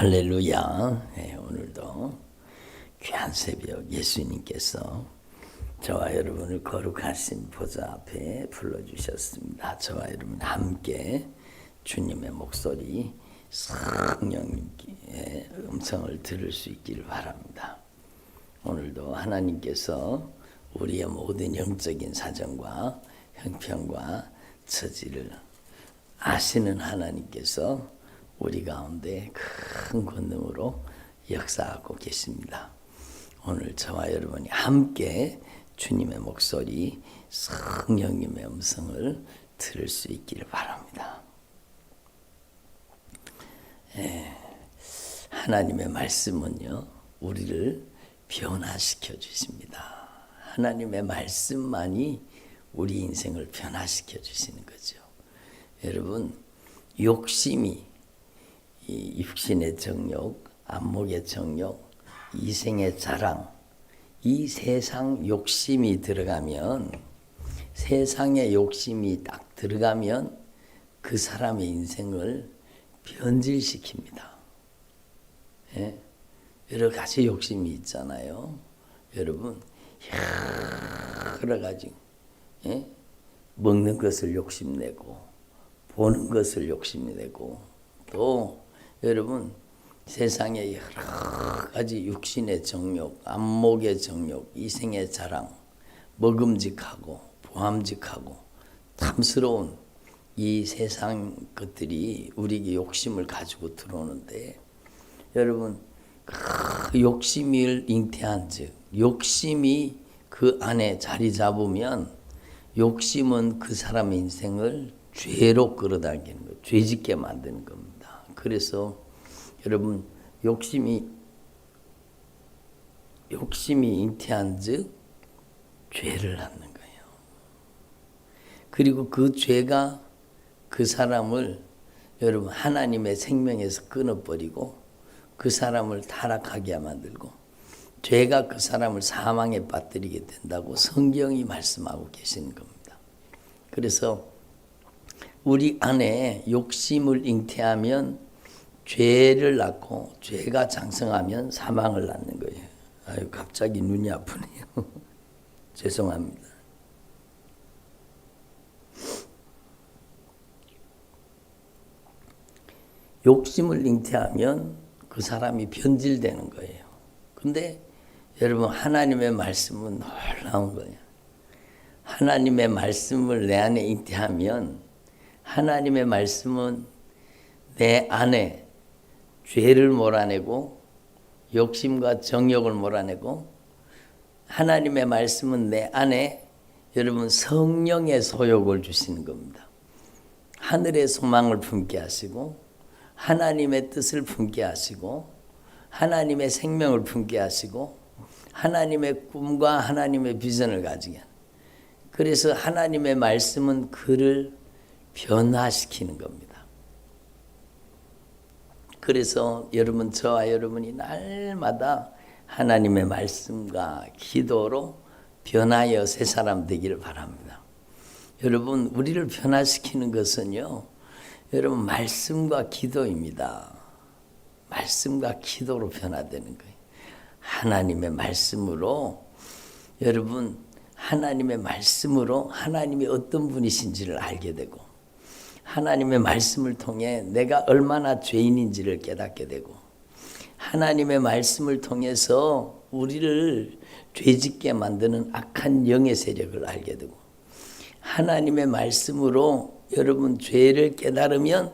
할렐루야. 네, 오늘도 귀한 새벽 예수님께서 저와 여러분을 거룩하신 보좌 앞에 불러주셨습니다. 저와 여러분 함께 주님의 목소리, 성령님의 음성을 들을 수 있기를 바랍니다. 오늘도 하나님께서 우리의 모든 영적인 사정과 형편과 처지를 아시는 하나님께서 우리 가운데 큰 권능으로 역사하고 계십니다. 오늘 저와 여러분이 함께 주님의 목소리, 성령님의 음성을 들을 수 있기를 바랍니다. 하나님의 말씀은요, 우리를 변화시켜 주십니다. 하나님의 말씀만이 우리 인생을 변화시켜 주시는 거죠. 여러분, 욕심이 이 육신의 정욕, 안목의 정욕, 이생의 자랑, 이 세상 욕심이 들어가면, 세상의 욕심이 딱 들어가면 그 사람의 인생을 변질시킵니다. 예? 여러 가지 욕심이 있잖아요. 여러분, 여러 가지, 예? 먹는 것을 욕심내고, 보는 것을 욕심내고, 또 여러분 세상에 여러 가지 육신의 정욕, 안목의 정욕, 이생의 자랑, 먹음직하고 보암직하고 탐스러운 이 세상 것들이 우리에게 욕심을 가지고 들어오는데, 여러분 그 욕심을 잉태한 즉 욕심이 그 안에 자리 잡으면 욕심은 그 사람의 인생을 죄로 끌어당기는 거예요. 죄짓게 만드는 겁니다. 그래서 여러분 욕심이 잉태한 즉 죄를 낳는 거예요. 그리고 그 죄가 그 사람을 여러분 하나님의 생명에서 끊어버리고 그 사람을 타락하게 만들고 죄가 그 사람을 사망에 빠뜨리게 된다고 성경이 말씀하고 계시는 겁니다. 그래서 우리 안에 욕심을 잉태하면 죄를 낳고 죄가 장성하면 사망을 낳는 거예요. 아유, 갑자기 눈이 아프네요. 죄송합니다. 욕심을 잉태하면 그 사람이 변질되는 거예요. 근데 여러분 하나님의 말씀은 놀라운 거예요. 하나님의 말씀을 내 안에 잉태하면 하나님의 말씀은 내 안에 죄를 몰아내고 욕심과 정욕을 몰아내고, 하나님의 말씀은 내 안에 여러분 성령의 소욕을 주시는 겁니다. 하늘의 소망을 품게 하시고 하나님의 뜻을 품게 하시고 하나님의 생명을 품게 하시고 하나님의 꿈과 하나님의 비전을 가지게 하는, 그래서 하나님의 말씀은 그를 변화시키는 겁니다. 그래서 여러분, 저와 여러분이 날마다 하나님의 말씀과 기도로 변하여 새 사람 되기를 바랍니다. 여러분, 우리를 변화시키는 것은요, 여러분 말씀과 기도입니다. 말씀과 기도로 변화되는 거예요. 하나님의 말씀으로, 여러분 하나님의 말씀으로 하나님이 어떤 분이신지를 알게 되고, 하나님의 말씀을 통해 내가 얼마나 죄인인지를 깨닫게 되고, 하나님의 말씀을 통해서 우리를 죄짓게 만드는 악한 영의 세력을 알게 되고, 하나님의 말씀으로 여러분 죄를 깨달으면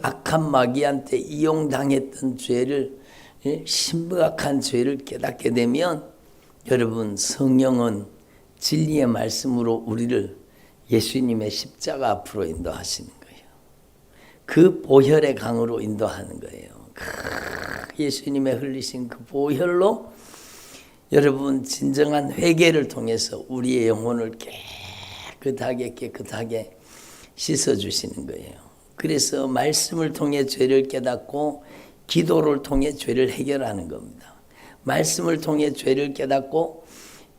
악한 마귀한테 이용당했던 죄를, 심각한 죄를 깨닫게 되면 여러분 성령은 진리의 말씀으로 우리를 예수님의 십자가 앞으로 인도하시는 거예요. 그 보혈의 강으로 인도하는 거예요. 예수님의 흘리신 그 보혈로 여러분 진정한 회개를 통해서 우리의 영혼을 깨끗하게 씻어주시는 거예요. 그래서 말씀을 통해 죄를 깨닫고 기도를 통해 죄를 해결하는 겁니다. 말씀을 통해 죄를 깨닫고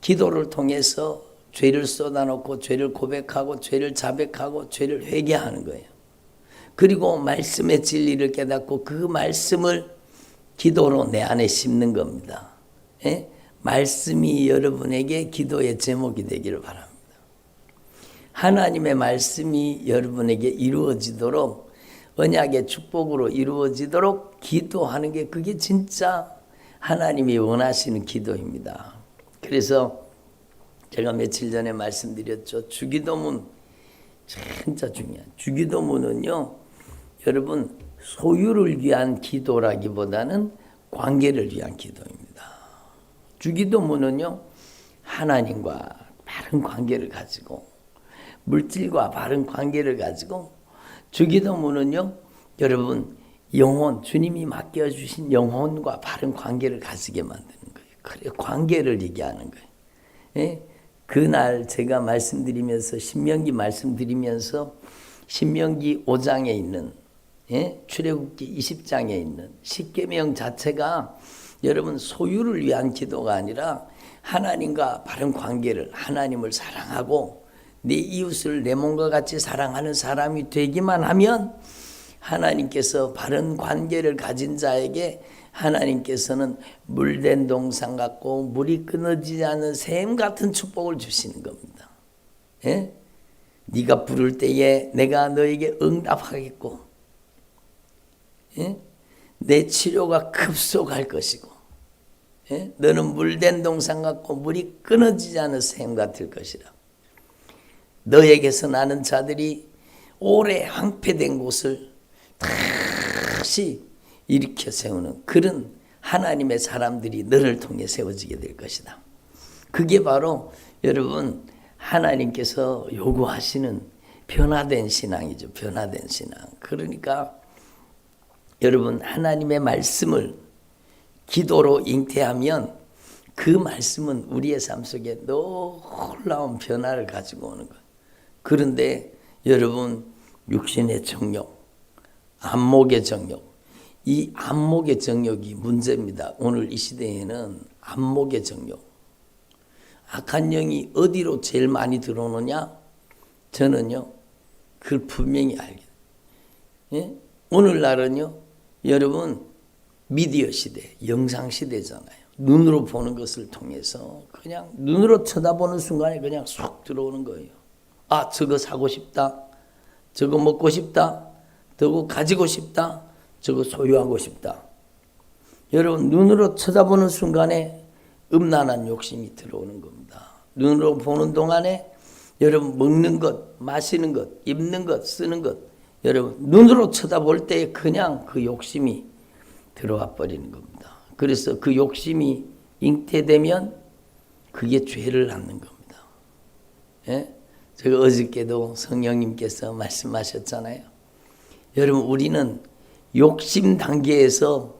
기도를 통해서 죄를 쏟아놓고 죄를 고백하고 죄를 자백하고 죄를 회개하는 거예요. 그리고 말씀의 진리를 깨닫고 그 말씀을 기도로 내 안에 심는 겁니다. 예? 말씀이 여러분에게 기도의 제목이 되기를 바랍니다. 하나님의 말씀이 여러분에게 이루어지도록, 언약의 축복으로 이루어지도록 기도하는 게, 그게 진짜 하나님이 원하시는 기도입니다. 그래서 제가 며칠 전에 말씀드렸죠. 주기도문 진짜 중요한, 주기도문은요 여러분 소유를 위한 기도라기보다는 관계를 위한 기도입니다. 주기도문은요 하나님과 바른 관계를 가지고, 물질과 바른 관계를 가지고, 주기도문은요 여러분 영혼, 주님이 맡겨주신 영혼과 바른 관계를 가지게 만드는 거예요. 그래, 관계를 얘기하는 거예요. 예? 그날 제가 말씀드리면서, 신명기 말씀드리면서 신명기 5장에 있는, 예? 출애굽기 20장에 있는 십계명 자체가 여러분 소유를 위한 기도가 아니라 하나님과 바른 관계를, 하나님을 사랑하고 내 이웃을 내 몸과 같이 사랑하는 사람이 되기만 하면 하나님께서 바른 관계를 가진 자에게 하나님께서는 물된 동산 같고 물이 끊어지지 않는 샘 같은 축복을 주시는 겁니다. 예? 네가 부를 때에 내가 너에게 응답하겠고, 예? 내 치료가 급속할 것이고, 예? 너는 물된 동산 같고 물이 끊어지지 않는 샘 같을 것이라. 너에게서 나는 자들이 오래 황폐된 곳을 다시 일으켜 세우는 그런 하나님의 사람들이 너를 통해 세워지게 될 것이다. 그게 바로 여러분 하나님께서 요구하시는 변화된 신앙이죠. 변화된 신앙. 그러니까 여러분 하나님의 말씀을 기도로 잉태하면 그 말씀은 우리의 삶 속에 놀라운 변화를 가지고 오는 거예요. 그런데 여러분 육신의 정욕, 안목의 정욕, 이 안목의 정욕이 문제입니다. 오늘 이 시대에는 안목의 정욕. 악한 영이 어디로 제일 많이 들어오느냐? 저는요, 그걸 분명히 알게. 예? 오늘날은요, 여러분 미디어 시대, 영상 시대잖아요. 눈으로 보는 것을 통해서 그냥 눈으로 쳐다보는 순간에 그냥 쏙 들어오는 거예요. 아, 저거 사고 싶다. 저거 먹고 싶다. 저거 가지고 싶다. 저거 소유하고 싶다. 여러분 눈으로 쳐다보는 순간에 음란한 욕심이 들어오는 겁니다. 눈으로 보는 동안에 여러분 먹는 것, 마시는 것, 입는 것, 쓰는 것, 여러분 눈으로 쳐다볼 때 그냥 그 욕심이 들어와 버리는 겁니다. 그래서 그 욕심이 잉태되면 그게 죄를 낳는 겁니다. 예? 제가 어저께도 성령님께서 말씀하셨잖아요. 여러분 우리는 욕심 단계에서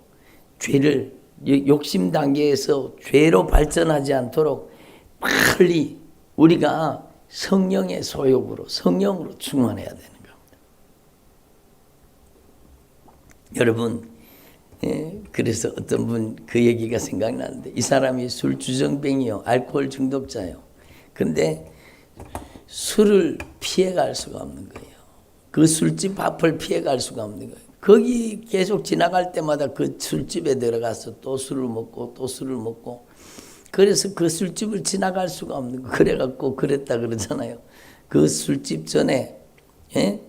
욕심 단계에서 죄로 발전하지 않도록 빨리 우리가 성령의 소욕으로, 성령으로 충만해야 되는 겁니다. 여러분, 예, 그래서 어떤 분 그 얘기가 생각나는데, 이 사람이 술 주정뱅이요, 알코올 중독자요. 근데 술을 피해갈 수가 없는 거예요. 그 술집 앞을 피해갈 수가 없는 거예요. 거기 계속 지나갈 때마다 그 술집에 들어가서 또 술을 먹고 또 술을 먹고, 그래서 그 술집을 지나갈 수가 없는 거. 그래갖고 그랬다 그러잖아요. 그 술집 전에 예?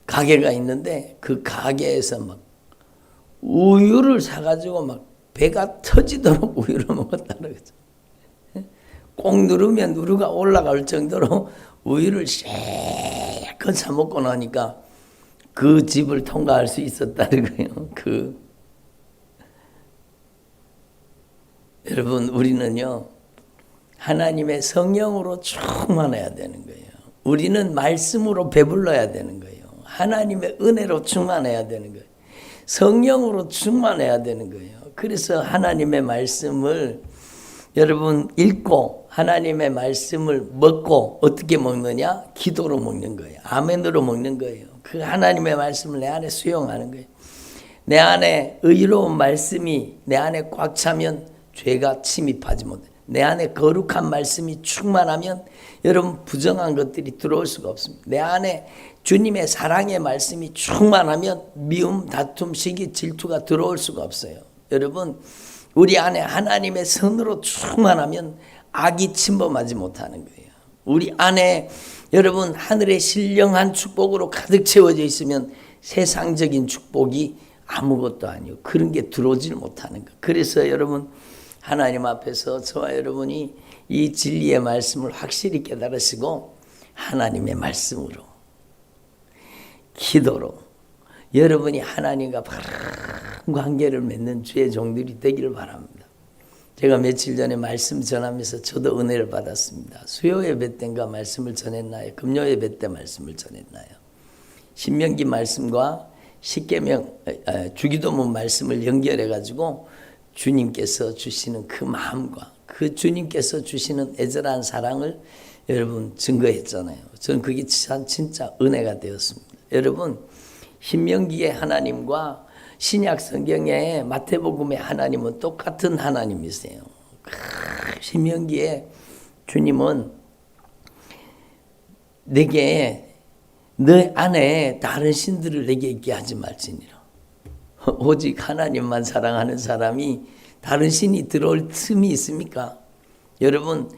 가게가 있는데 그 가게에서 막 우유를 사가지고 막 배가 터지도록 우유를 먹었다 그러죠. 꼭 누르면 누르가 올라갈 정도로 우유를 실컷 사 먹고 나니까 그 집을 통과할 수 있었다는 거예요. 여러분 우리는요 하나님의 성령으로 충만해야 되는 거예요. 우리는 말씀으로 배불러야 되는 거예요. 하나님의 은혜로 충만해야 되는 거예요. 성령으로 충만해야 되는 거예요. 그래서 하나님의 말씀을 여러분 읽고 하나님의 말씀을 먹고 어떻게 먹느냐? 기도로 먹는 거예요. 아멘으로 먹는 거예요. 그 하나님의 말씀을 내 안에 수용하는 거예요. 내 안에 의로운 말씀이 내 안에 꽉 차면 죄가 침입하지 못해. 내 안에 거룩한 말씀이 충만하면 여러분 부정한 것들이 들어올 수가 없습니다. 내 안에 주님의 사랑의 말씀이 충만하면 미움, 다툼, 시기, 질투가 들어올 수가 없어요. 여러분, 우리 안에 하나님의 선으로 충만하면 악이 침범하지 못하는 거예요. 우리 안에 여러분 하늘의 신령한 축복으로 가득 채워져 있으면 세상적인 축복이 아무것도 아니고 그런 게 들어오질 못하는 거예요. 그래서 여러분 하나님 앞에서 저와 여러분이 이 진리의 말씀을 확실히 깨달으시고 하나님의 말씀으로 기도로 여러분이 하나님과 바른 관계를 맺는 주의 종들이 되기를 바랍니다. 제가 며칠 전에 말씀 전하면서 저도 은혜를 받았습니다. 수요 예배 때인가 말씀을 전했나요? 금요 예배 때 말씀을 전했나요? 신명기 말씀과 십계명 주기도문 말씀을 연결해 가지고 주님께서 주시는 그 마음과 그 주님께서 주시는 애절한 사랑을 여러분 증거했잖아요. 저는 그게 진짜 은혜가 되었습니다. 여러분 신명기의 하나님과 신약 성경의 마태복음의 하나님은 똑같은 하나님이세요. 신명기에 주님은 내게 너 안에 다른 신들을 내게 있게 하지 말지니라. 오직 하나님만 사랑하는 사람이 다른 신이 들어올 틈이 있습니까? 여러분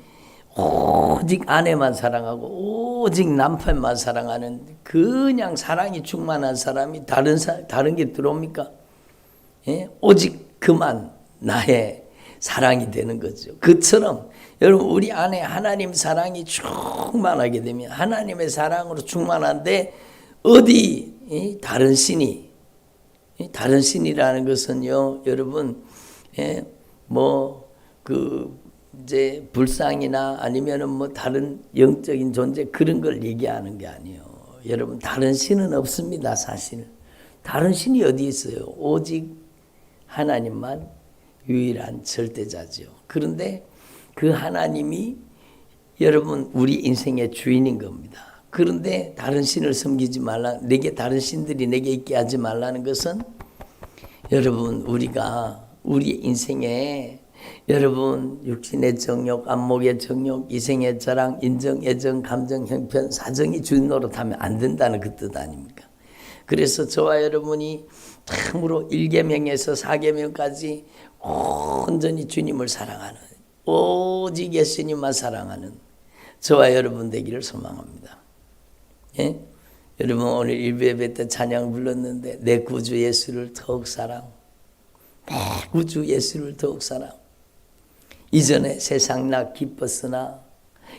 오직 아내만 사랑하고 오직 남편만 사랑하는 그냥 사랑이 충만한 사람이 다른 게 들어옵니까? 예? 오직 그만 나의 사랑이 되는 거죠. 그처럼 여러분 우리 안에 하나님 사랑이 충만하게 되면 하나님의 사랑으로 충만한데 어디 다른 신이 다른 신이라는 것은요 여러분 이제 불상이나 아니면은 뭐 다른 영적인 존재 그런 걸 얘기하는 게 아니에요. 여러분 다른 신은 없습니다. 사실 다른 신이 어디 있어요? 오직 하나님만 유일한 절대자죠. 그런데 그 하나님이 여러분 우리 인생의 주인인 겁니다. 그런데 다른 신을 섬기지 말라, 내게 다른 신들이 내게 있게 하지 말라는 것은 여러분 우리가 우리 인생에 여러분 육신의 정욕, 안목의 정욕, 이생의 자랑, 인정, 애정, 감정, 형편, 사정이 주인 노릇하면 안 된다는 그 뜻 아닙니까? 그래서 저와 여러분이 참으로 1계명에서 4계명까지 온전히 주님을 사랑하는 오직 예수님만 사랑하는 저와 여러분 되기를 소망합니다. 예? 여러분 오늘 일부예배 때 찬양 불렀는데 내 구주 예수를 더욱 사랑, 내 구주 예수를 더욱 사랑. 이전에 세상 나 기뻤으나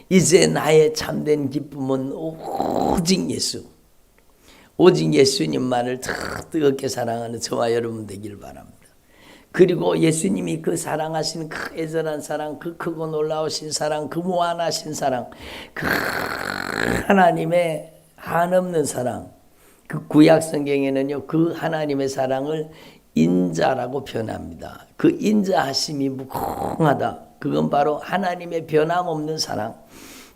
이제 나의 참된 기쁨은 오직 예수, 오직 예수님만을 더 뜨겁게 사랑하는 저와 여러분 되기를 바랍니다. 그리고 예수님이 그 사랑하신 그 애절한 사랑, 그 크고 놀라우신 사랑, 그 무한하신 사랑, 그 하나님의 한없는 사랑, 그 구약 성경에는요 그 하나님의 사랑을 인자라고 표현합니다. 그 인자하심이 무궁하다. 그건 바로 하나님의 변함없는 사랑,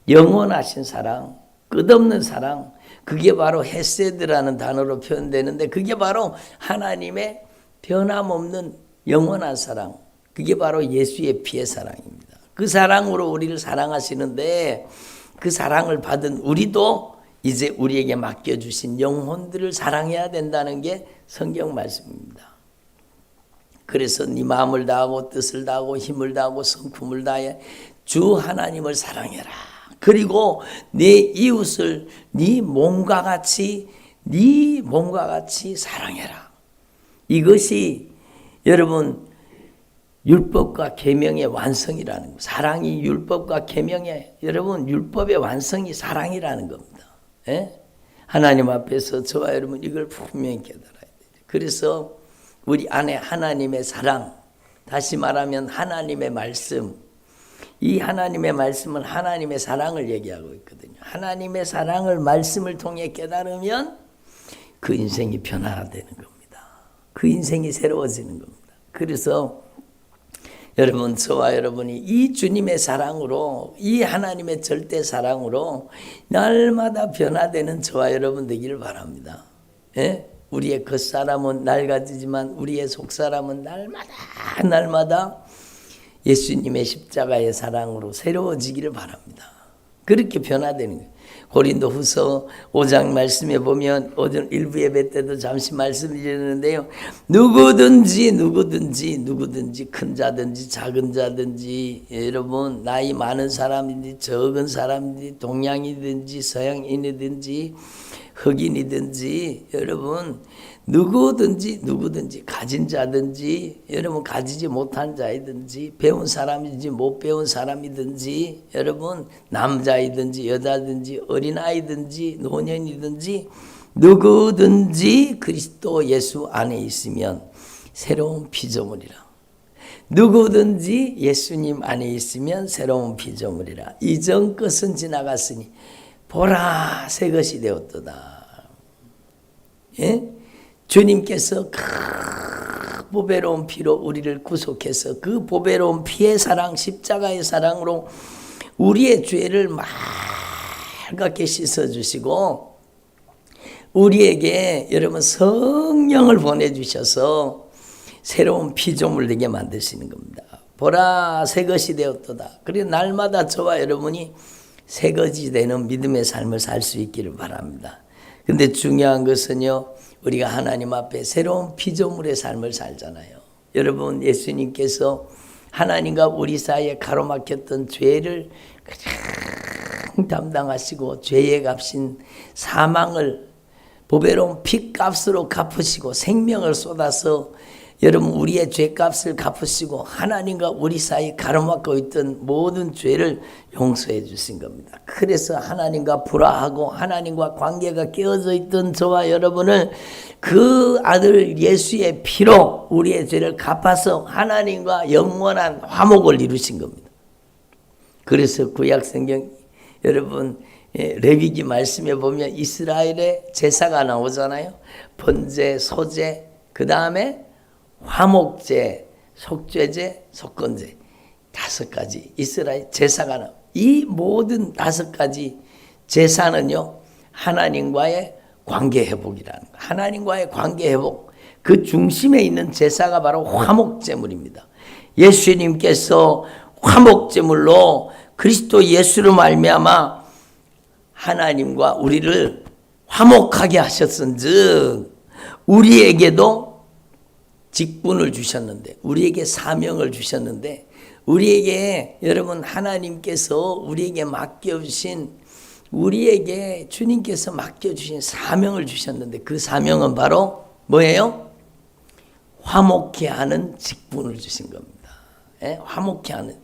영원하신 사랑, 끝없는 사랑, 그게 바로 헤세드라는 단어로 표현되는데 그게 바로 하나님의 변함없는 영원한 사랑, 그게 바로 예수의 피의 사랑입니다. 그 사랑으로 우리를 사랑하시는데 그 사랑을 받은 우리도 이제 우리에게 맡겨주신 영혼들을 사랑해야 된다는 게 성경 말씀입니다. 그래서 네 마음을 다하고 뜻을 다하고 힘을 다하고 성품을 다해 주 하나님을 사랑해라. 그리고 네 이웃을 네 몸과 같이 사랑해라. 이것이 여러분 율법과 계명의 완성이라는 거예요. 사랑이 율법과 계명의 여러분 율법의 완성이 사랑이라는 겁니다. 예? 하나님 앞에서 저와 여러분 이걸 분명히 깨달아야 돼요. 그래서 우리 안에 하나님의 사랑, 다시 말하면 하나님의 말씀, 이 하나님의 말씀은 하나님의 사랑을 얘기하고 있거든요. 하나님의 사랑을 말씀을 통해 깨달으면 그 인생이 변화되는 겁니다. 그 인생이 새로워지는 겁니다. 그래서 여러분 저와 여러분이 이 주님의 사랑으로 이 하나님의 절대 사랑으로 날마다 변화되는 저와 여러분 되기를 바랍니다. 예? 우리의 겉사람은 낡아지지만 우리의 속사람은 날마다 예수님의 십자가의 사랑으로 새로워지기를 바랍니다. 그렇게 변화되는 거예요. 고린도후서 5장 말씀에 보면 오전 일부 예배 때도 잠시 말씀드렸는데요. 누구든지 큰 자든지 작은 자든지 여러분 나이 많은 사람이든지 적은 사람이든지 동양이든지 서양인이든지 흑인이든지 여러분 누구든지 가진 자든지 여러분 가지지 못한 자이든지 배운 사람이든지 못 배운 사람이든지 여러분 남자이든지 여자든지 어린아이든지 노년이든지 누구든지 그리스도 예수 안에 있으면 새로운 피조물이라. 누구든지 예수님 안에 있으면 새로운 피조물이라. 이전 것은 지나갔으니 보라 새 것이 되었도다. 예? 주님께서 그 보배로운 피로 우리를 구속해서 그 보배로운 피의 사랑 십자가의 사랑으로 우리의 죄를 맑게 씻어주시고 우리에게 여러분 성령을 보내주셔서 새로운 피조물 되게 만드시는 겁니다. 보라 새 것이 되었도다. 그리고 날마다 저와 여러분이 새 것이 되는 믿음의 삶을 살 수 있기를 바랍니다. 근데 중요한 것은요, 우리가 하나님 앞에 새로운 피조물의 삶을 살잖아요. 여러분, 예수님께서 하나님과 우리 사이에 가로막혔던 죄를 그냥 담당하시고 죄의 값인 사망을 보배로운 피값으로 갚으시고 생명을 쏟아서 여러분 우리의 죄값을 갚으시고 하나님과 우리 사이 가로막고 있던 모든 죄를 용서해 주신 겁니다. 그래서 하나님과 불화하고 하나님과 관계가 깨어져 있던 저와 여러분을 그 아들 예수의 피로 우리의 죄를 갚아서 하나님과 영원한 화목을 이루신 겁니다. 그래서 구약성경 여러분 레위기 말씀에 보면 이스라엘의 제사가 나오잖아요. 번제, 소제, 그 다음에 화목제, 속죄제, 속건제 5가지 이스라엘 제사가 나와요. 이 모든 5가지 제사는요 하나님과의 관계 회복이라는 거예요. 하나님과의 관계 회복 그 중심에 있는 제사가 바로 화목제물입니다. 예수님께서 화목제물로 그리스도 예수로 말미암아 하나님과 우리를 화목하게 하셨은즉 우리에게도 직분을 주셨는데 우리에게 사명을 주셨는데 우리에게 여러분 하나님께서 우리에게 맡겨주신 우리에게 주님께서 맡겨주신 사명을 주셨는데 그 사명은 바로 뭐예요? 화목케 하는 직분을 주신 겁니다. 예? 화목케 하는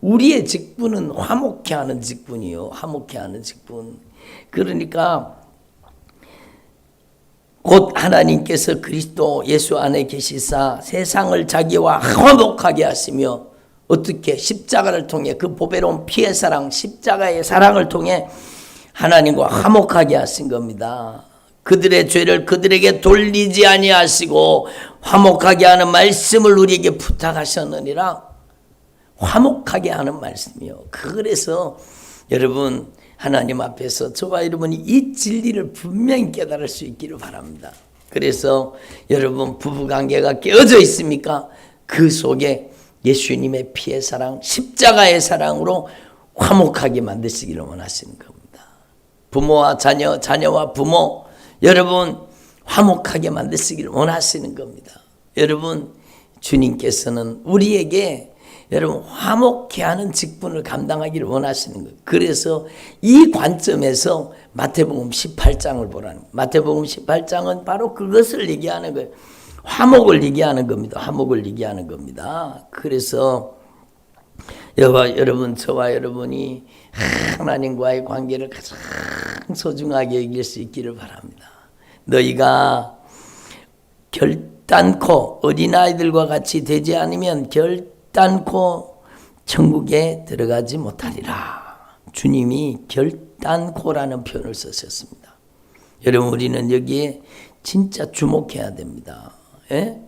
우리의 직분은 화목케 하는 직분이요. 화목케 하는 직분. 그러니까 곧 하나님께서 그리스도 예수 안에 계시사 세상을 자기와 화목하게 하시며 어떻게 십자가를 통해 그 보배로운 피의 사랑 십자가의 사랑을 통해 하나님과 화목하게 하신 겁니다. 그들의 죄를 그들에게 돌리지 아니하시고 화목하게 하는 말씀을 우리에게 부탁하셨느니라. 화목하게 하는 말씀이요. 그래서 여러분 하나님 앞에서 저와 여러분이 이 진리를 분명히 깨달을 수 있기를 바랍니다. 그래서 여러분 부부관계가 깨어져 있습니까? 그 속에 예수님의 피의 사랑 십자가의 사랑으로 화목하게 만드시기를 원하시는 겁니다. 부모와 자녀, 자녀와 부모 여러분 화목하게 만드시기를 원하시는 겁니다. 여러분 주님께서는 우리에게 여러분 화목케 하는 직분을 감당하기를 원하시는 거예요. 그래서 이 관점에서 마태복음 18장을 보라는 거예요. 마태복음 18장은 바로 그것을 얘기하는 거예요. 화목을 얘기하는 겁니다. 화목을 얘기하는 겁니다. 그래서 여러분 저와 여러분이 하나님과의 관계를 가장 소중하게 여길 수 있기를 바랍니다. 너희가 결단코 어린아이들과 같이 되지 않으면 결단코 천국에 들어가지 못하리라. 주님이 결단코라는 표현을 쓰셨습니다. 여러분 우리는 여기에 진짜 주목해야 됩니다. 예?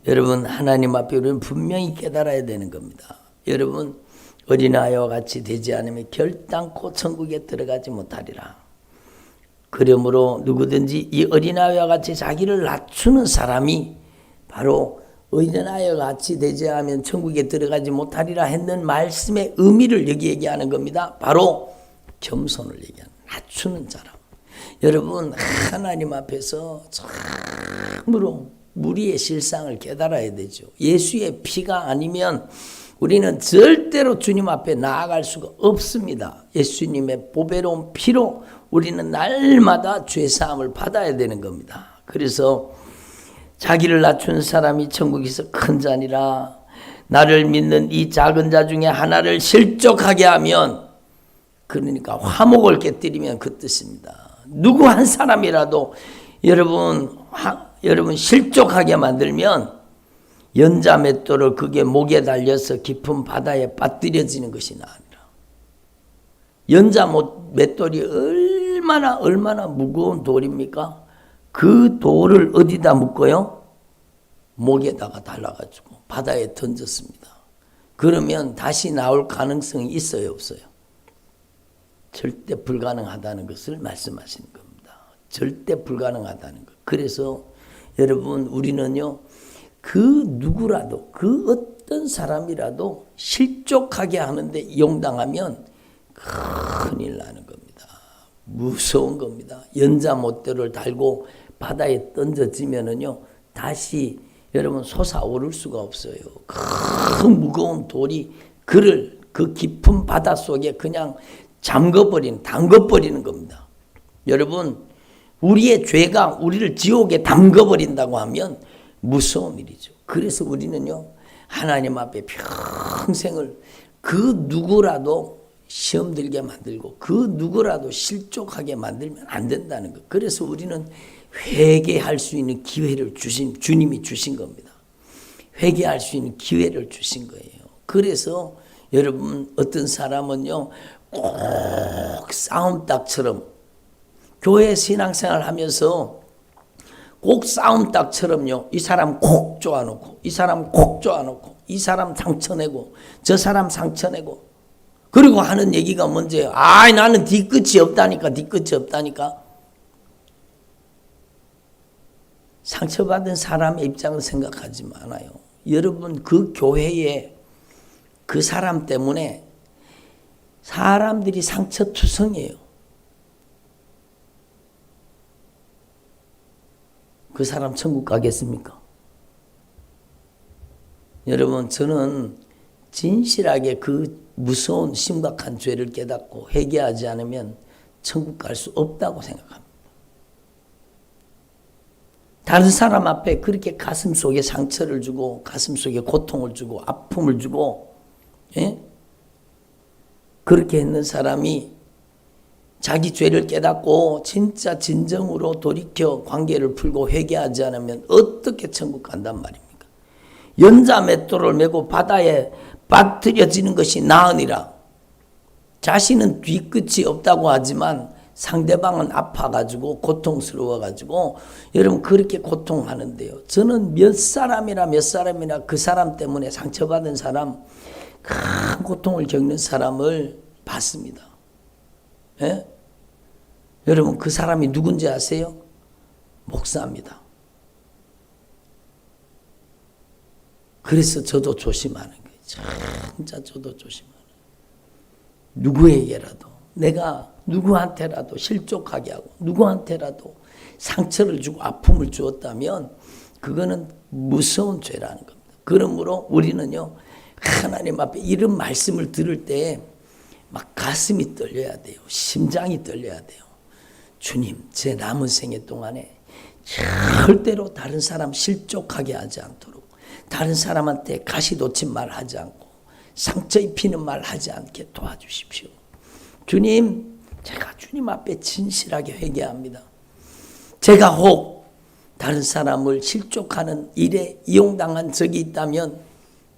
여러분 하나님 앞에 우리는 분명히 깨달아야 되는 겁니다. 여러분 어린아이와 같이 되지 않으면 결단코 천국에 들어가지 못하리라. 그러므로 누구든지 이 어린아이와 같이 자기를 낮추는 사람이 바로 어린아이와 같이 되지 않으면 천국에 들어가지 못하리라 했는 말씀의 의미를 여기 얘기하는 겁니다. 바로 겸손을 얘기하는 겁니다. 낮추는 사람. 여러분, 하나님 앞에서 참으로 우리의 실상을 깨달아야 되죠. 예수의 피가 아니면 우리는 절대로 주님 앞에 나아갈 수가 없습니다. 예수님의 보배로운 피로 우리는 날마다 죄사함을 받아야 되는 겁니다. 그래서 자기를 낮춘 사람이 천국에서 큰 자니라. 나를 믿는 이 작은 자 중에 하나를 실족하게 하면, 그러니까 화목을 깨뜨리면 그 뜻입니다. 누구 한 사람이라도 여러분 실족하게 만들면 연자 맷돌을 그게 목에 달려서 깊은 바다에 빠뜨려지는 것이 아니라, 연자 맷돌이 얼마나 무거운 돌입니까? 그 돌을 어디다 묶어요? 목에다가 달라가지고 바다에 던졌습니다. 그러면 다시 나올 가능성이 있어요, 없어요? 절대 불가능하다는 것을 말씀하시는 겁니다. 절대 불가능하다는 것. 그래서 여러분, 우리는요, 그 누구라도, 그 어떤 사람이라도 실족하게 하는데 이용당하면 큰일 나는 겁니다. 무서운 겁니다. 연자 못대를 달고 바다에 던져지면은요, 다시 여러분 솟아오를 수가 없어요. 큰 무거운 돌이 그를 그 깊은 바다 속에 그냥 담궈버리는 겁니다. 여러분, 우리의 죄가 우리를 지옥에 담궈버린다고 하면 무서운 일이죠. 그래서 우리는요, 하나님 앞에 평생을 그 누구라도 시험 들게 만들고 그 누구라도 실족하게 만들면 안 된다는 것. 그래서 우리는 회개할 수 있는 기회를 주님이 주신 겁니다. 회개할 수 있는 기회를 주신 거예요. 그래서 여러분, 어떤 사람은요, 꼭 싸움닭처럼 교회 신앙생활 하면서 꼭 싸움닭처럼요, 이 사람 꼭 좋아놓고 이 사람 꼭 좋아놓고 이 사람 상처내고 저 사람 상처내고, 그리고 하는 얘기가 뭔지예요? 나는 뒤끝이 없다니까. 상처받은 사람의 입장을 생각하지 말아요. 여러분, 그 교회에 그 사람 때문에 사람들이 상처투성이에요. 그 사람 천국 가겠습니까? 여러분, 저는 진실하게 그 무서운 심각한 죄를 깨닫고 회개하지 않으면 천국 갈 수 없다고 생각합니다. 다른 사람 앞에 그렇게 가슴 속에 상처를 주고 가슴 속에 고통을 주고 아픔을 주고, 예? 그렇게 했는 사람이 자기 죄를 깨닫고 진짜 진정으로 돌이켜 관계를 풀고 회개하지 않으면 어떻게 천국 간단 말입니까? 연자 맷돌을 메고 바다에 빠뜨려지는 것이 나으니라. 자신은 뒤끝이 없다고 하지만 상대방은 아파가지고 고통스러워가지고 여러분 그렇게 고통하는데요. 저는 몇 사람이나 그 사람 때문에 상처받은 사람, 큰 고통을 겪는 사람을 봤습니다. 예? 여러분, 그 사람이 누군지 아세요? 목사입니다. 그래서 저도 조심하는 거예요. 진짜 저도 조심하는 거예요. 누구에게라도, 내가 누구한테라도 실족하게 하고 누구한테라도 상처를 주고 아픔을 주었다면 그거는 무서운 죄라는 겁니다. 그러므로 우리는요, 하나님 앞에 이런 말씀을 들을 때 막 가슴이 떨려야 돼요. 심장이 떨려야 돼요. 주님, 제 남은 생애 동안에 절대로 다른 사람 실족하게 하지 않도록, 다른 사람한테 가시돋친 말 하지 않고 상처 입히는 말 하지 않게 도와주십시오. 주님, 제가 주님 앞에 진실하게 회개합니다. 제가 혹 다른 사람을 실족하는 일에 이용당한 적이 있다면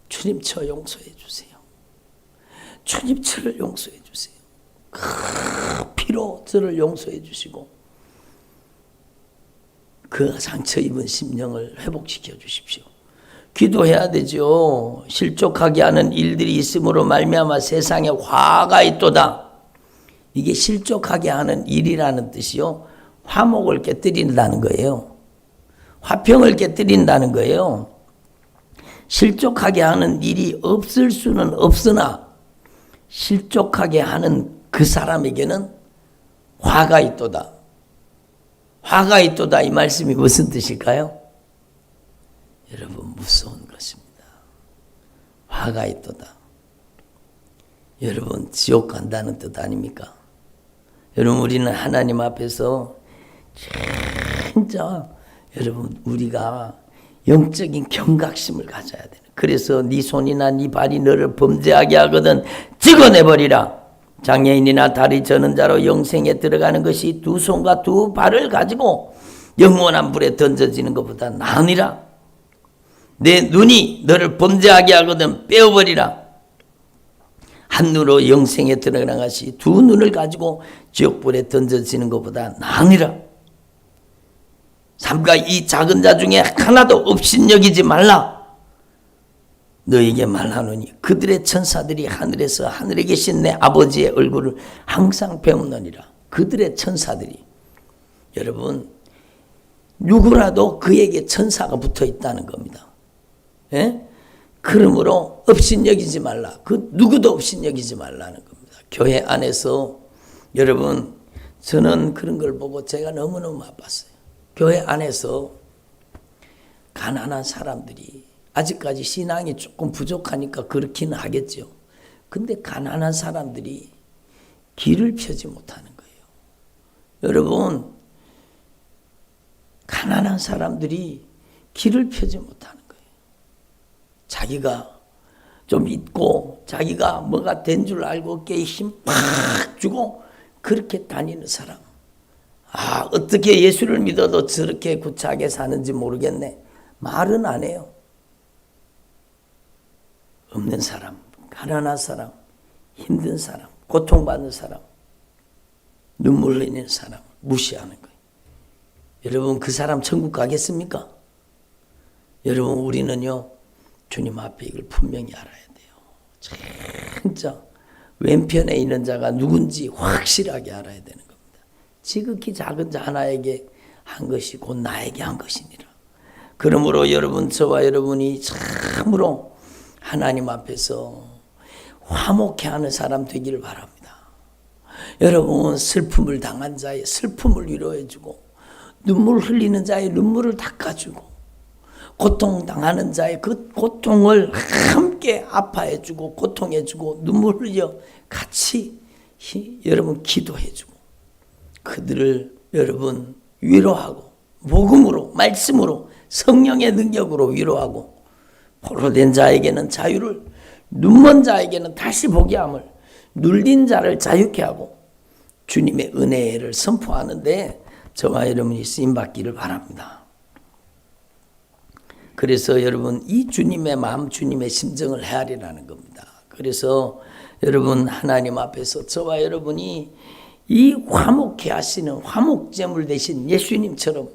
주님, 저 용서해 주세요. 주님, 저를 용서해 주세요. 그 피로 저를 용서해 주시고 그 상처 입은 심령을 회복시켜 주십시오. 기도해야 되죠. 실족하게 하는 일들이 있음으로 말미암아 세상에 화가 있도다. 이게 실족하게 하는 일이라는 뜻이요, 화목을 깨뜨린다는 거예요. 화평을 깨뜨린다는 거예요. 실족하게 하는 일이 없을 수는 없으나 실족하게 하는 그 사람에게는 화가 있도다. 화가 있도다 이 말씀이 무슨 뜻일까요? 여러분 무서운 것입니다. 화가 있도다. 여러분 지옥 간다는 뜻 아닙니까? 여러분 우리는 하나님 앞에서 진짜 여러분 우리가 영적인 경각심을 가져야 되는. 그래서 네 손이나 네 발이 너를 범죄하게 하거든 찍어내버리라. 장애인이나 다리 저는 자로 영생에 들어가는 것이 두 손과 두 발을 가지고 영원한 불에 던져지는 것보다 나으니라. 내 눈이 너를 범죄하게 하거든 빼어버리라. 한 눈으로 영생에 들어가는 것이 두 눈을 가지고 지옥불에 던져지는 것보다 나으니라. 삼가 이 작은 자 중에 하나도 업신여기지 말라. 너에게 말하노니 그들의 천사들이 하늘에서 하늘에 계신 내 아버지의 얼굴을 항상 배우느니라. 그들의 천사들이, 여러분 누구라도 그에게 천사가 붙어 있다는 겁니다. 예? 그러므로 업신여기지 말라. 그 누구도 업신여기지 말라는 겁니다. 교회 안에서 여러분 저는 그런 걸 보고 제가 너무너무 아팠어요. 교회 안에서 가난한 사람들이 아직까지 신앙이 조금 부족하니까 그렇기는 하겠죠. 근데 가난한 사람들이 길을 펴지 못하는 거예요. 여러분 가난한 사람들이 길을 펴지 못하는 거예요. 자기가 좀 있고 자기가 뭐가 된 줄 알고 어깨에 힘 팍 주고 그렇게 다니는 사람. 아, 어떻게 예수를 믿어도 저렇게 구차하게 사는지 모르겠네. 말은 안 해요. 없는 사람, 가난한 사람, 힘든 사람, 고통받는 사람, 눈물 흘리는 사람 무시하는 거예요. 여러분 그 사람 천국 가겠습니까? 여러분 우리는요 주님 앞에 이걸 분명히 알아야 돼요. 진짜 왼편에 있는 자가 누군지 확실하게 알아야 되는 겁니다. 지극히 작은 자 하나에게 한 것이 곧 나에게 한 것이니라. 그러므로 여러분 저와 여러분이 참으로 하나님 앞에서 화목해하는 사람 되기를 바랍니다. 여러분 슬픔을 당한 자의 슬픔을 위로해주고 눈물 흘리는 자의 눈물을 닦아주고 고통당하는 자의 그 고통을 함께 아파해주고 고통해주고 눈물 흘려 같이 여러분 기도해주고 그들을 여러분 위로하고 복음으로 말씀으로 성령의 능력으로 위로하고 포로된 자에게는 자유를, 눈먼 자에게는 다시 보게 함을, 눌린 자를 자유케 하고 주님의 은혜를 선포하는데 저와 여러분이 쓰임받기를 바랍니다. 그래서 여러분 이 주님의 마음, 주님의 심정을 헤아리라는 겁니다. 그래서 여러분 하나님 앞에서 저와 여러분이 이 화목케 하시는 화목제물 되신 예수님처럼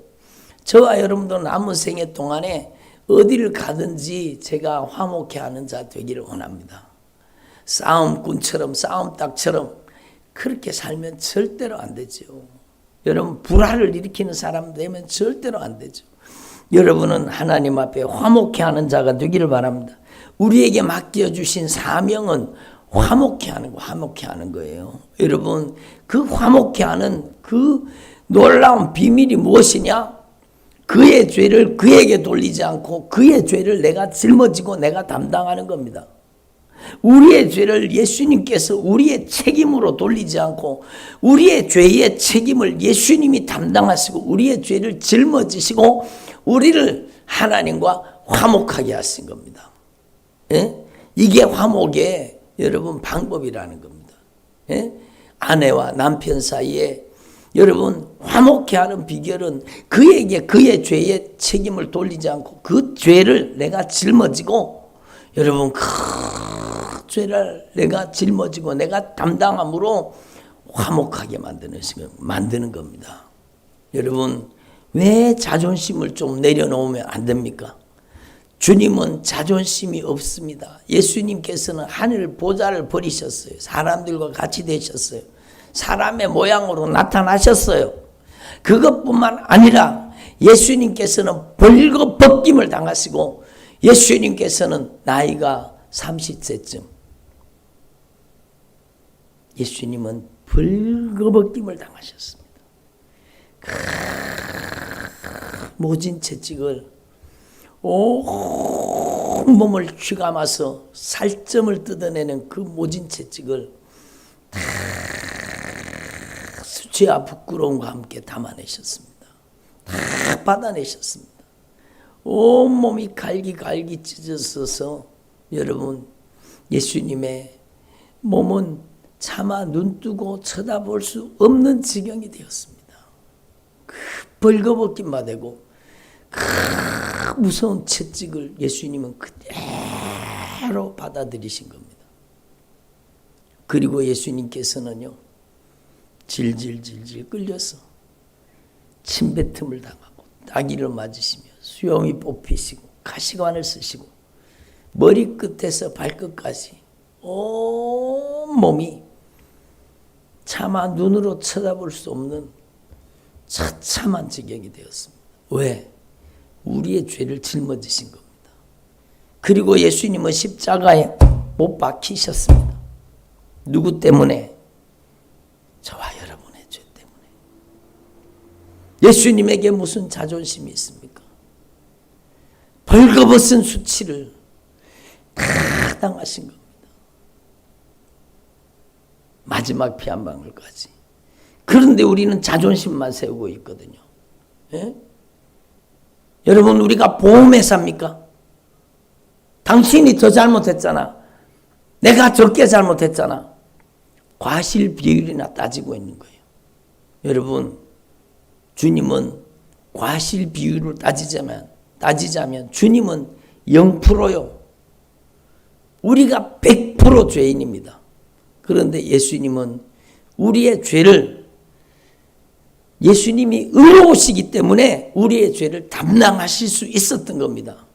저와 여러분도 남은 생애 동안에 어디를 가든지 제가 화목해 하는 자 되기를 원합니다. 싸움꾼처럼 싸움닭처럼 그렇게 살면 절대로 안 되죠. 여러분 불화를 일으키는 사람 되면 절대로 안 되죠. 여러분은 하나님 앞에 화목해 하는 자가 되기를 바랍니다. 우리에게 맡겨주신 사명은 화목해 하는 거, 화목해 하는 거예요. 여러분 그 화목해 하는 그 놀라운 비밀이 무엇이냐? 그의 죄를 그에게 돌리지 않고 그의 죄를 내가 짊어지고 내가 담당하는 겁니다. 우리의 죄를 예수님께서 우리의 책임으로 돌리지 않고 우리의 죄의 책임을 예수님이 담당하시고 우리의 죄를 짊어지시고 우리를 하나님과 화목하게 하신 겁니다. 예? 이게 화목의 여러분 방법이라는 겁니다. 예? 아내와 남편 사이에 여러분 화목해 하는 비결은 그에게 그의 죄의 책임을 돌리지 않고 그 죄를 내가 짊어지고 여러분 그 죄를 내가 짊어지고 내가 담당함으로 화목하게 만드는 겁니다. 여러분 왜 자존심을 좀 내려놓으면 안 됩니까? 주님은 자존심이 없습니다. 예수님께서는 하늘 보좌를 버리셨어요. 사람들과 같이 되셨어요. 사람의 모양으로 나타나셨어요. 그것뿐만 아니라 예수님께서는 벌거 벗김을 당하시고 예수님께서는 나이가 30세쯤 예수님은 벌거벗김을 당하셨습니다. 모진 채찍을 온 몸을 휘감아서 살점을 뜯어내는 그 모진 채찍을 다 수치와 부끄러움과 함께 담아내셨습니다. 다 받아내셨습니다. 온몸이 갈기갈기 찢어져서 여러분 예수님의 몸은 차마 눈뜨고 쳐다볼 수 없는 지경이 되었습니다. 그 벌거벗김만 되고 그 무서운 채찍을 예수님은 그대로 받아들이신 겁니다. 그리고 예수님께서는요 질질질질 끌려서 침뱉음을 당하고 따귀를 맞으시며 수염이 뽑히시고 가시관을 쓰시고 머리끝에서 발끝까지 온몸이 차마 눈으로 쳐다볼 수 없는 처참한 지경이 되었습니다. 왜? 우리의 죄를 짊어지신 겁니다. 그리고 예수님은 십자가에 못 박히셨습니다. 누구 때문에? 저와 여러분의 죄 때문에. 예수님에게 무슨 자존심이 있습니까? 벌거벗은 수치를 다 당하신 겁니다. 마지막 피 한 방울까지. 그런데 우리는 자존심만 세우고 있거든요. 예? 여러분 우리가 보험회사입니까? 당신이 더 잘못했잖아. 내가 적게 잘못했잖아. 과실 비율이나 따지고 있는 거예요. 여러분 주님은 과실 비율을 따지자면 주님은 0%요. 우리가 100% 죄인입니다. 그런데 예수님은 우리의 죄를 예수님이 의로우시기 때문에 우리의 죄를 담당하실 수 있었던 겁니다.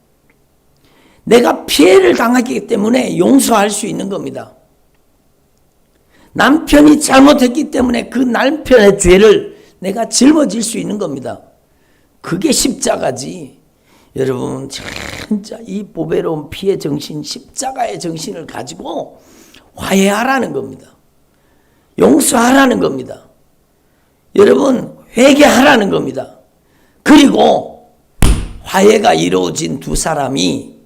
내가 피해를 당하기 때문에 용서할 수 있는 겁니다. 남편이 잘못했기 때문에 그 남편의 죄를 내가 짊어질 수 있는 겁니다. 그게 십자가지. 여러분 진짜 이 보배로운 피의 정신, 십자가의 정신을 가지고 화해하라는 겁니다. 용서하라는 겁니다. 여러분 회개하라는 겁니다. 그리고 화해가 이루어진 두 사람이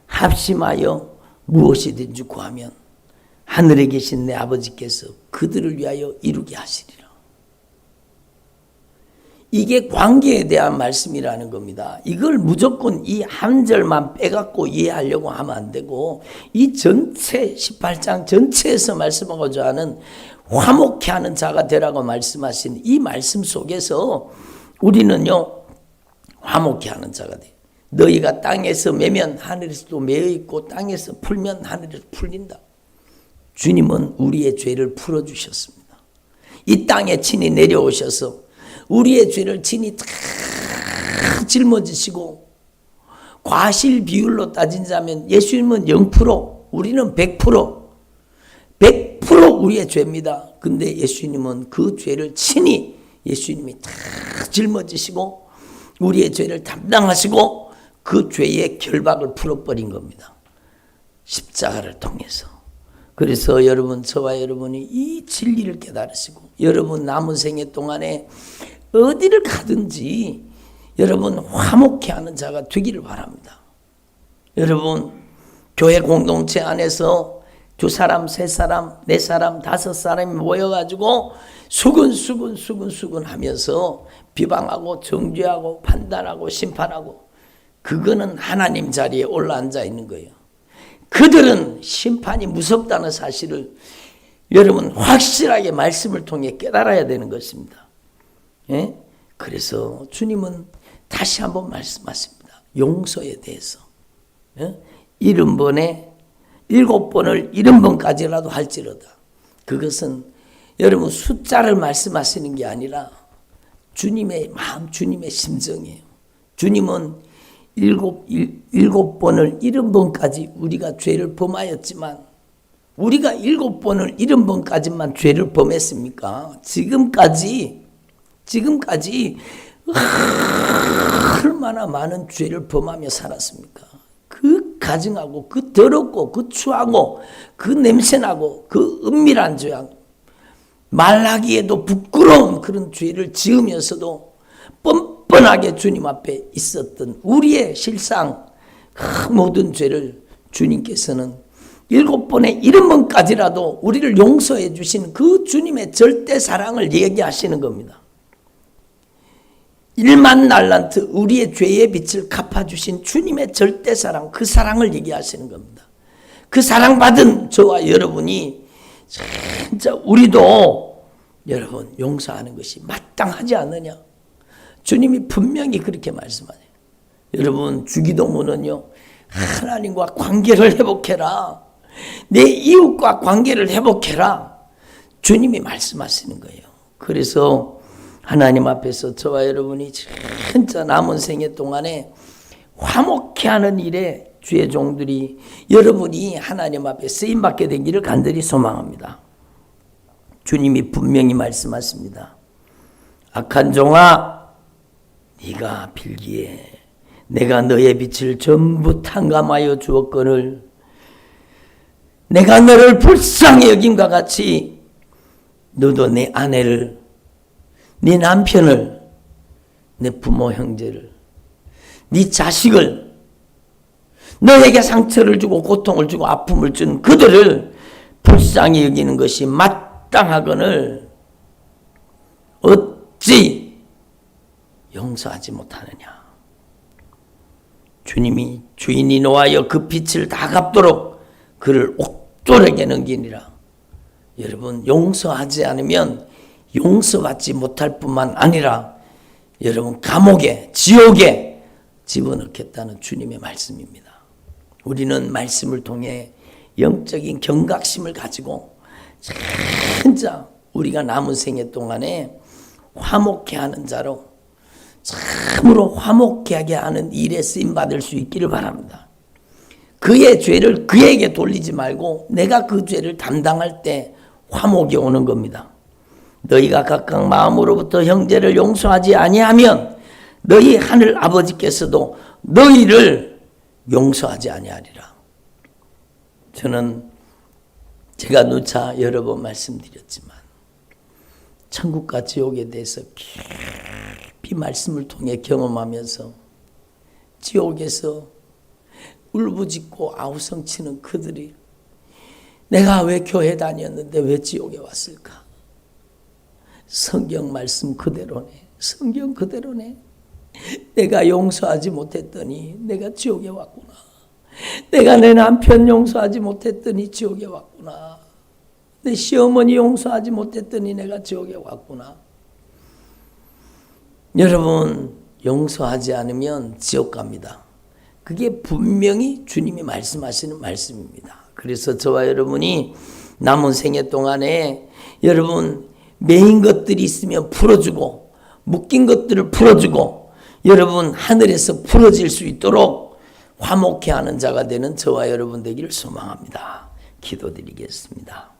합심하여 무엇이든지 구하면 하늘에 계신 내 아버지께서 그들을 위하여 이루게 하시리라. 이게 관계에 대한 말씀이라는 겁니다. 이걸 무조건 이 한 절만 빼갖고 이해하려고 하면 안 되고 이 전체 18장 전체에서 말씀하고자 하는 화목케 하는 자가 되라고 말씀하신 이 말씀 속에서 우리는요 화목케 하는 자가 돼. 너희가 땅에서 매면 하늘에서도 매어 있고 땅에서 풀면 하늘에서 풀린다. 주님은 우리의 죄를 풀어주셨습니다. 이 땅에 친히 내려오셔서 우리의 죄를 친히 다 짊어지시고 과실 비율로 따진다면 예수님은 0%, 우리는 100% 우리의 죄입니다. 근데 예수님은 그 죄를 친히 예수님이 다 짊어지시고 우리의 죄를 담당하시고 그 죄의 결박을 풀어버린 겁니다. 십자가를 통해서. 그래서 여러분 저와 여러분이 이 진리를 깨달으시고 여러분 남은 생애 동안에 어디를 가든지 여러분 화목케 하는 자가 되기를 바랍니다. 여러분 교회 공동체 안에서 2사람, 3사람, 4사람, 5사람이 모여가지고 수근수근 하면서 비방하고 정죄하고 판단하고 심판하고 그거는 하나님 자리에 올라앉아 있는 거예요. 그들은 심판이 무섭다는 사실을 여러분 확실하게 말씀을 통해 깨달아야 되는 것입니다. 예? 그래서 주님은 다시 한번 말씀하십니다. 용서에 대해서. 예? 70번에 7번을 70번까지라도 할지로다. 그것은 여러분 숫자를 말씀하시는 게 아니라 주님의 마음, 주님의 심정이에요. 주님은 7번을 70번까지 우리가 죄를 범하였지만 우리가 7번을 70번까지만 죄를 범했습니까? 지금까지 얼마나 많은 죄를 범하며 살았습니까? 그 가증하고 그 더럽고 그 추하고 그 냄새나고 그 은밀한 죄악, 말하기에도 부끄러운 그런 죄를 지으면서도 뻔뻔하게 주님 앞에 있었던 우리의 실상, 그 모든 죄를 주님께서는 7번에 70번까지라도 우리를 용서해 주신 그 주님의 절대 사랑을 얘기하시는 겁니다. 1만 달란트 우리의 죄의 빛을 갚아주신 주님의 절대 사랑, 그 사랑을 얘기하시는 겁니다. 그 사랑받은 저와 여러분이 진짜 우리도 여러분 용서하는 것이 마땅하지 않느냐. 주님이 분명히 그렇게 말씀하세요. 여러분 주기도문은요, 하나님과 관계를 회복해라, 내 이웃과 관계를 회복해라, 주님이 말씀하시는 거예요. 그래서 하나님 앞에서 저와 여러분이 진짜 남은 생애 동안에 화목케 하는 일에 주의 종들이 여러분이 하나님 앞에 쓰임받게 되기를 간절히 소망합니다. 주님이 분명히 말씀하십니다. 악한 종아, 네가 빌기에 내가 너의 빛을 전부 탕감하여 주었거늘 내가 너를 불쌍히 여김과 같이 너도 내 아내를, 네 남편을, 내 부모 형제를, 네 자식을, 너에게 상처를 주고 고통을 주고 아픔을 준 그들을 불쌍히 여기는 것이 마땅하거늘 어찌 용서하지 못하느냐. 주님이 주인이 노하여 그 빛을 다 갚도록 그를 옥졸에게 넘기니라. 여러분 용서하지 않으면 용서받지 못할 뿐만 아니라 여러분 감옥에, 지옥에 집어넣겠다는 주님의 말씀입니다. 우리는 말씀을 통해 영적인 경각심을 가지고 진짜 우리가 남은 생애 동안에 화목케 하는 자로 참으로 화목케 하게 하는 일에 쓰임받을 수 있기를 바랍니다. 그의 죄를 그에게 돌리지 말고 내가 그 죄를 담당할 때 화목이 오는 겁니다. 너희가 각각 마음으로부터 형제를 용서하지 아니하면 너희 하늘 아버지께서도 너희를 용서하지 아니하리라. 저는 제가 누차 여러 번 말씀드렸지만 천국과 지옥에 대해서 깊이 말씀을 통해 경험하면서 지옥에서 울부짖고 아우성치는 그들이 내가 왜 교회 다녔는데 왜 지옥에 왔을까? 성경 말씀 그대로네. 성경 그대로네. 내가 용서하지 못했더니 내가 지옥에 왔구나. 내가 내 남편 용서하지 못했더니 지옥에 왔구나. 내 시어머니 용서하지 못했더니 내가 지옥에 왔구나. 여러분 용서하지 않으면 지옥 갑니다. 그게 분명히 주님이 말씀하시는 말씀입니다. 그래서 저와 여러분이 남은 생애 동안에 여러분 매인 것들이 있으면 풀어주고 묶인 것들을 풀어주고 여러분 하늘에서 풀어질 수 있도록 화목케 하는 자가 되는 저와 여러분 되기를 소망합니다. 기도드리겠습니다.